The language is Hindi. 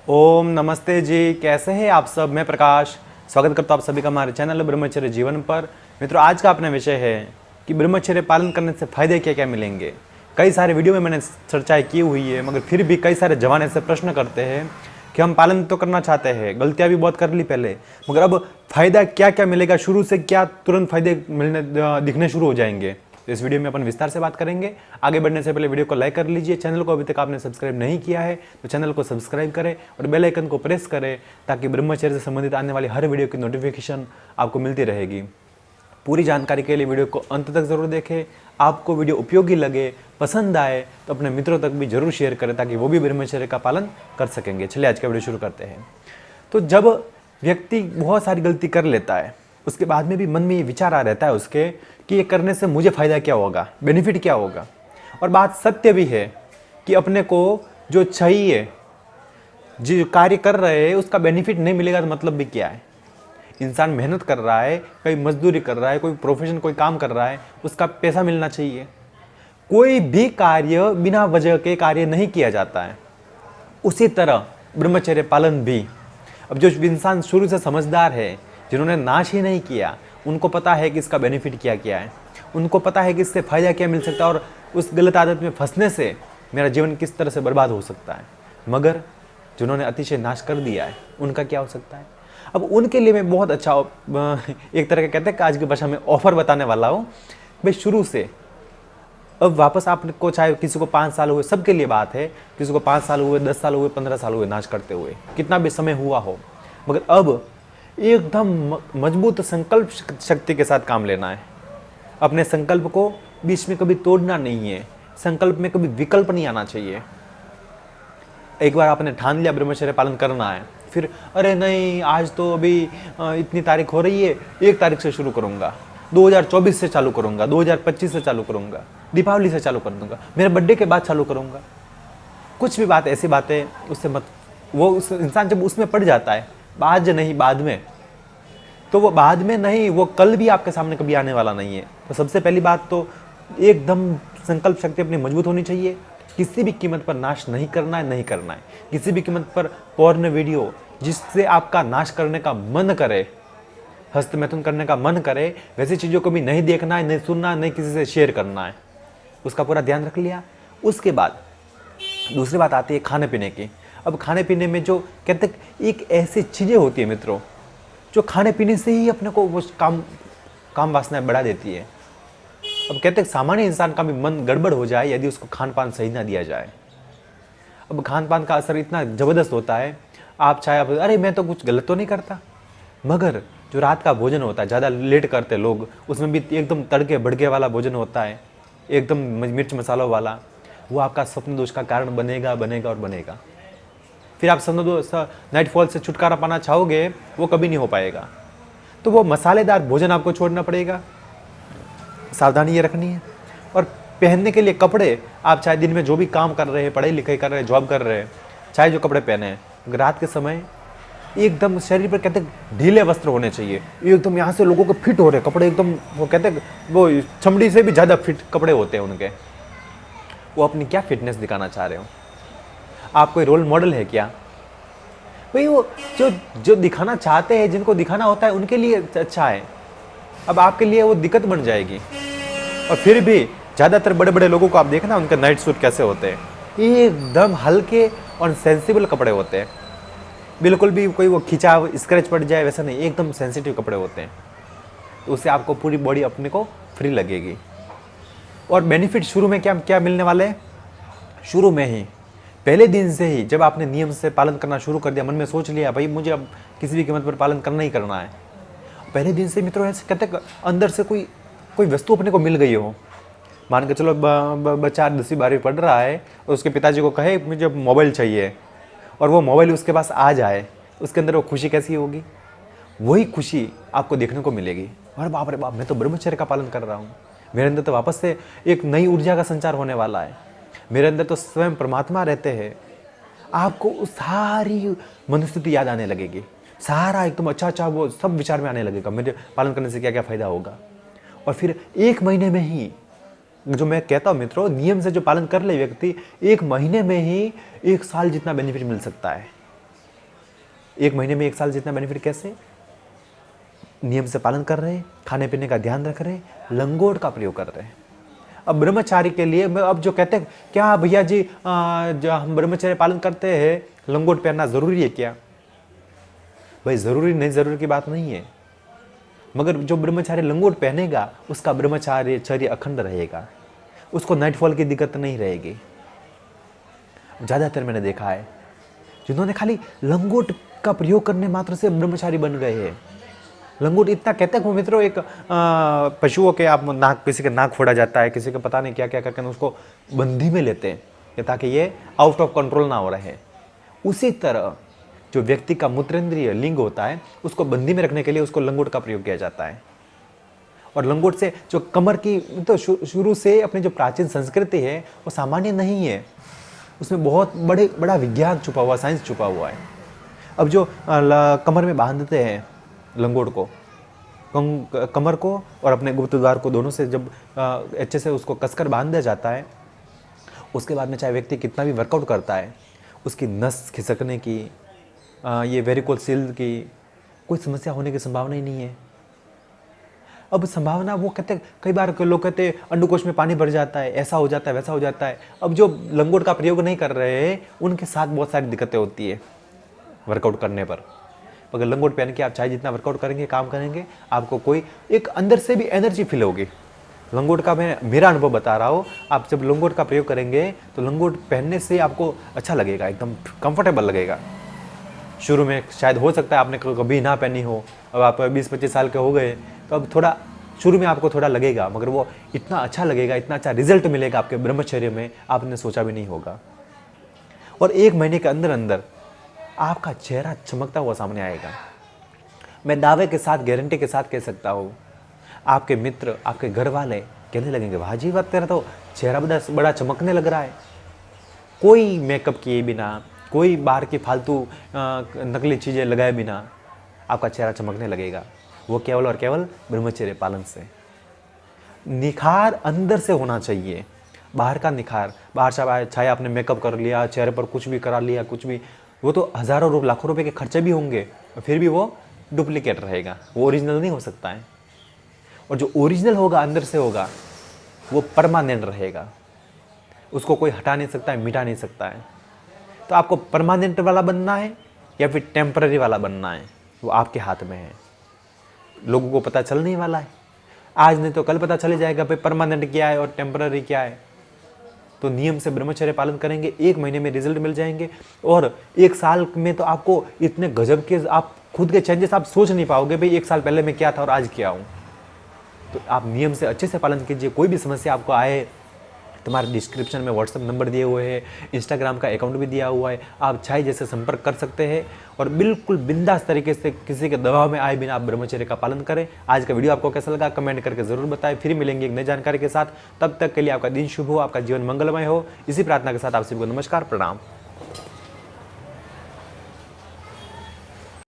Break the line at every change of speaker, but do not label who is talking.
ओम नमस्ते जी, कैसे हैं आप सब। मैं प्रकाश स्वागत करता हूं आप सभी का हमारे चैनल ब्रह्मचर्य जीवन पर। मित्रों, आज का अपना विषय है कि ब्रह्मचर्य पालन करने से फायदे क्या क्या मिलेंगे। कई सारे वीडियो में मैंने चर्चाएं की हुई है, मगर फिर भी कई सारे जवान ऐसे प्रश्न करते हैं कि हम पालन तो करना चाहते हैं, गलतियां भी बहुत कर ली पहले, मगर अब फायदा क्या क्या मिलेगा, शुरू से क्या तुरंत फायदे मिलने दिखने शुरू हो जाएंगे। तो इस वीडियो में अपन विस्तार से बात करेंगे। आगे बढ़ने से पहले वीडियो को लाइक कर लीजिए। चैनल को अभी तक आपने सब्सक्राइब नहीं किया है तो चैनल को सब्सक्राइब करें और बेल आइकन को प्रेस करें ताकि ब्रह्मचर्य से संबंधित आने वाली हर वीडियो की नोटिफिकेशन आपको मिलती रहेगी। पूरी जानकारी के लिए वीडियो को अंत तक जरूर देखें। आपको वीडियो उपयोगी लगे, पसंद आए तो अपने मित्रों तक भी जरूर शेयर करें ताकि वो भी ब्रह्मचर्य का पालन कर सकेंगे। चलिए आज का वीडियो शुरू करते हैं। तो जब व्यक्ति बहुत सारी गलती कर लेता है, उसके बाद में भी मन में ये विचार आ रहता है उसके कि ये करने से मुझे फ़ायदा क्या होगा, बेनिफिट क्या होगा। और बात सत्य भी है कि अपने को जो चाहिए, जो कार्य कर रहे हैं उसका बेनिफिट नहीं मिलेगा तो मतलब भी क्या है। इंसान मेहनत कर रहा है, कोई मजदूरी कर रहा है, कोई प्रोफेशन, कोई काम कर रहा है, उसका पैसा मिलना चाहिए। कोई भी कार्य बिना वजह के कार्य नहीं किया जाता है। उसी तरह ब्रह्मचर्य पालन भी। अब जो इंसान शुरू से समझदार है, जिन्होंने नाश ही नहीं किया, उनको पता है कि इसका बेनिफिट क्या क्या है, उनको पता है कि इससे फ़ायदा क्या मिल सकता है और उस गलत आदत में फंसने से मेरा जीवन किस तरह से बर्बाद हो सकता है। मगर जिन्होंने अतिशय नाश कर दिया है, उनका क्या हो सकता है। अब उनके लिए मैं बहुत अच्छा एक तरह का कहते हैं कि आज की भाषा में ऑफर बताने वाला हूँ। भाई शुरू से अब वापस आपको, चाहे किसी को 5 साल हुए, सबके लिए बात है, किसी को 5 साल हुए, 10 साल हुए, 15 साल हुए नाश करते हुए, कितना भी समय हुआ हो, मगर अब एकदम मजबूत संकल्प शक्ति के साथ काम लेना है। अपने संकल्प को बीच में कभी तोड़ना नहीं है, संकल्प में कभी विकल्प नहीं आना चाहिए। एक बार आपने ठान लिया ब्रह्मचर्य पालन करना है, फिर अरे नहीं आज तो अभी इतनी तारीख हो रही है, 1 तारीख से शुरू करूंगा, 2024 से चालू करूंगा, 2025 से चालू करूंगा, दीपावली से चालू कर दूंगा, मेरे बर्थडे के बाद चालू करूंगा। कुछ भी बात, ऐसी बातें उससे मत, वो उस इंसान जब उसमें पड़ जाता है, आज नहीं बाद में, तो वो बाद में नहीं, वो कल भी आपके सामने कभी आने वाला नहीं है। तो सबसे पहली बात तो एकदम संकल्प शक्ति अपनी मजबूत होनी चाहिए। किसी भी कीमत पर नाश नहीं करना है, नहीं करना है। किसी भी कीमत पर पोर्न वीडियो जिससे आपका नाश करने का मन करे, हस्तमैथुन करने का मन करे, वैसी चीज़ों को भी नहीं देखना है, नहीं सुनना है, नहीं किसी से शेयर करना है। उसका पूरा ध्यान रख लिया। उसके बाद दूसरी बात आती है खाने पीने की। अब खाने पीने में जो कहते हैं एक ऐसी चीज़ें होती है मित्रों, जो खाने पीने से ही अपने को वो काम वासनाएं बढ़ा देती है। अब कहते हैं सामान्य इंसान का भी मन गड़बड़ हो जाए यदि उसको खान पान सही ना दिया जाए। अब खान पान का असर इतना ज़बरदस्त होता है, आप चाहे आप अरे मैं तो कुछ गलत तो नहीं करता, मगर जो रात का भोजन होता है, ज़्यादा लेट करते लोग, उसमें भी एकदम तड़के भड़के वाला भोजन होता है, एकदम मिर्च मसालों वाला, वो आपका स्वप्न दोष का कारण बनेगा बनेगा और बनेगा। फिर आप नाइट फॉल से छुटकारा पाना चाहोगे, वो कभी नहीं हो पाएगा। तो वो मसालेदार भोजन आपको छोड़ना पड़ेगा, सावधानी ये रखनी है। और पहनने के लिए कपड़े, आप चाहे दिन में जो भी काम कर रहे हैं, पढ़ाई लिखाई कर रहे हैं, जॉब कर रहे हैं, चाहे जो कपड़े पहने हैं, रात के समय एकदम शरीर पर कहते ढीले वस्त्र होने चाहिए। एकदम यहाँ से लोगों को फिट हो रहे कपड़े, एकदम वो कहते वो चमड़ी से भी ज़्यादा फिट कपड़े होते हैं उनके। वो अपनी क्या फिटनेस दिखाना चाह रहे हो, आप कोई रोल मॉडल है क्या भाई। वो जो दिखाना चाहते हैं, जिनको दिखाना होता है, उनके लिए अच्छा है। अब आपके लिए वो दिक्कत बन जाएगी। और फिर भी ज़्यादातर बड़े बड़े लोगों को आप देखना, उनके नाइट सूट कैसे होते हैं, एकदम हल्के और सेंसिबल कपड़े होते हैं। बिल्कुल भी कोई वो खिंचा स्क्रैच पड़ जाए वैसा नहीं, एकदम सेंसिटिव कपड़े होते हैं। तो उससे आपको पूरी बॉडी अपने को फ्री लगेगी। और बेनिफिट शुरू में क्या क्या मिलने वाले हैं, शुरू में ही पहले दिन से ही जब आपने नियम से पालन करना शुरू कर दिया, मन में सोच लिया भाई मुझे अब किसी भी कीमत पर पालन करना ही करना है, पहले दिन से मित्रों ऐसे कहते अंदर से कोई वस्तु अपने को मिल गई हो। मान के चलो बच्चा 10वीं 12वीं पढ़ रहा है और उसके पिताजी को कहे मुझे मोबाइल चाहिए, और वो मोबाइल उसके पास आ जाए, उसके अंदर वो खुशी कैसी होगी। वही खुशी आपको देखने को मिलेगी। अरे बाप रे बाप, मैं तो ब्रह्मचर्य का पालन कर रहा हूँ, मेरे अंदर तो वापस से एक नई ऊर्जा का संचार होने वाला है, मेरे अंदर तो स्वयं परमात्मा रहते हैं। आपको सारी मनस्थिति याद आने लगेगी, सारा एकदम अच्छा वो सब विचार में आने लगेगा, मेरे पालन करने से क्या क्या फायदा होगा। और फिर 1 महीने में ही, जो मैं कहता हूँ मित्रों, नियम से जो पालन कर ले व्यक्ति, 1 महीने में ही 1 साल जितना बेनिफिट मिल सकता है। 1 महीने में 1 साल जितना बेनिफिट कैसे? नियम से पालन कर रहे हैं, खाने पीने का ध्यान रख रहे हैं, लंगोट का प्रयोग कर रहे हैं। अब ब्रह्मचारी के लिए अब जो कहते हैं क्या भैया जी जो हम ब्रह्मचर्य पालन करते हैं लंगोट पहनना जरूरी है क्या? भाई जरूरी नहीं, जरूरी की बात नहीं है, मगर जो ब्रह्मचारी लंगोट पहनेगा उसका ब्रह्मचार्य अखंड रहेगा, उसको नाइटफॉल की दिक्कत नहीं रहेगी। ज़्यादातर मैंने देखा है जिन्होंने खाली लंगोट का प्रयोग करने मात्र से ब्रह्मचारी बन गए हैं। लंगोट इतना कहते हैं मित्रों, एक पशुओं के आप नाक, किसी के नाक फोड़ा जाता है, किसी का पता नहीं क्या क्या करके उसको बंदी में लेते हैं ताकि ये आउट ऑफ कंट्रोल ना हो रहे। उसी तरह जो व्यक्ति का मूत्रेंद्रिय लिंग होता है उसको बंदी में रखने के लिए उसको लंगोट का प्रयोग किया जाता है। और लंगोट से जो कमर की तो शुरू से अपनी जो प्राचीन संस्कृति है वो सामान्य नहीं है, उसमें बहुत बड़ा विज्ञान छुपा हुआ, साइंस छुपा हुआ है। अब जो कमर में बांधते हैं लंगोट को, कमर को और अपने गुप्त द्वार को दोनों से जब अच्छे से उसको कसकर बांध दिया जाता है, उसके बाद में चाहे व्यक्ति कितना भी वर्कआउट करता है उसकी नस खिसकने की, ये वेरिकोसिल की कोई समस्या होने की संभावना ही नहीं है। अब संभावना वो कहते हैं, कई बार लोग कहते हैं अंडकोश में पानी भर जाता है, ऐसा हो जाता है, वैसा हो जाता है। अब जो लंगोट का प्रयोग नहीं कर रहे हैं उनके साथ बहुत सारी दिक्कतें होती है वर्कआउट करने पर। अगर लंगोट पहन के आप चाहे जितना वर्कआउट करेंगे, काम करेंगे, आपको कोई एक अंदर से भी एनर्जी फील होगी। लंगोट का मैं मेरा अनुभव बता रहा हूँ, आप जब लंगोट का प्रयोग करेंगे तो लंगोट पहनने से आपको अच्छा लगेगा, एकदम कंफर्टेबल लगेगा। शुरू में शायद हो सकता है आपने कभी ना पहनी हो, अब आप 20-25 साल के हो गए तो अब थोड़ा शुरू में आपको थोड़ा लगेगा, मगर वो इतना अच्छा लगेगा, इतना अच्छा रिजल्ट मिलेगा आपके ब्रह्मचर्य में, आपने सोचा भी नहीं होगा। और 1 महीने के अंदर अंदर आपका चेहरा चमकता हुआ सामने आएगा। मैं दावे के साथ, गारंटी के साथ कह सकता हूँ, आपके मित्र, आपके घर वाले कहने लगेंगे वाह जी वाह, तेरा तो चेहरा बड़ा चमकने लग रहा है। कोई मेकअप किए बिना, कोई बाहर की फालतू नकली चीज़ें लगाए बिना आपका चेहरा चमकने लगेगा। वो केवल और केवल ब्रह्मचर्य पालन से। निखार अंदर से होना चाहिए, बाहर का निखार, बाहर से चाहे आपने मेकअप कर लिया, चेहरे पर कुछ भी करा लिया, कुछ भी, वो तो हज़ारों लाखों रुपए के खर्चे भी होंगे, फिर भी वो डुप्लीकेट रहेगा, वो ओरिजिनल नहीं हो सकता है। और जो ओरिजिनल होगा, अंदर से होगा, वो परमानेंट रहेगा, उसको कोई हटा नहीं सकता है, मिटा नहीं सकता है। तो आपको परमानेंट वाला बनना है या फिर टेम्पररी वाला बनना है, वो आपके हाथ में है। लोगों को पता चलने वाला है, आज नहीं तो कल पता चले जाएगा भाई परमानेंट क्या है और टेम्पररी क्या है। तो नियम से ब्रह्मचर्य पालन करेंगे, 1 महीने में रिजल्ट मिल जाएंगे, और 1 साल में तो आपको इतने गजब के आप खुद के चेंजेस आप सोच नहीं पाओगे भाई 1 साल पहले मैं क्या था और आज क्या हूँ। तो आप नियम से अच्छे से पालन कीजिए। कोई भी समस्या आपको आए, तुम्हारे डिस्क्रिप्शन में व्हाट्सएप नंबर दिए हुए हैं, इंस्टाग्राम का अकाउंट भी दिया हुआ है, आप चाहे जैसे संपर्क कर सकते हैं और बिल्कुल बिंदास तरीके से किसी के दबाव में आए बिना आप ब्रह्मचर्य का पालन करें। आज का वीडियो आपको कैसा लगा कमेंट करके जरूर बताएं। फिर मिलेंगे एक नई जानकारी के साथ, तब तक के लिए आपका दिन शुभ हो, आपका जीवन मंगलमय हो। इसी प्रार्थना के साथ आप सभी को नमस्कार, प्रणाम।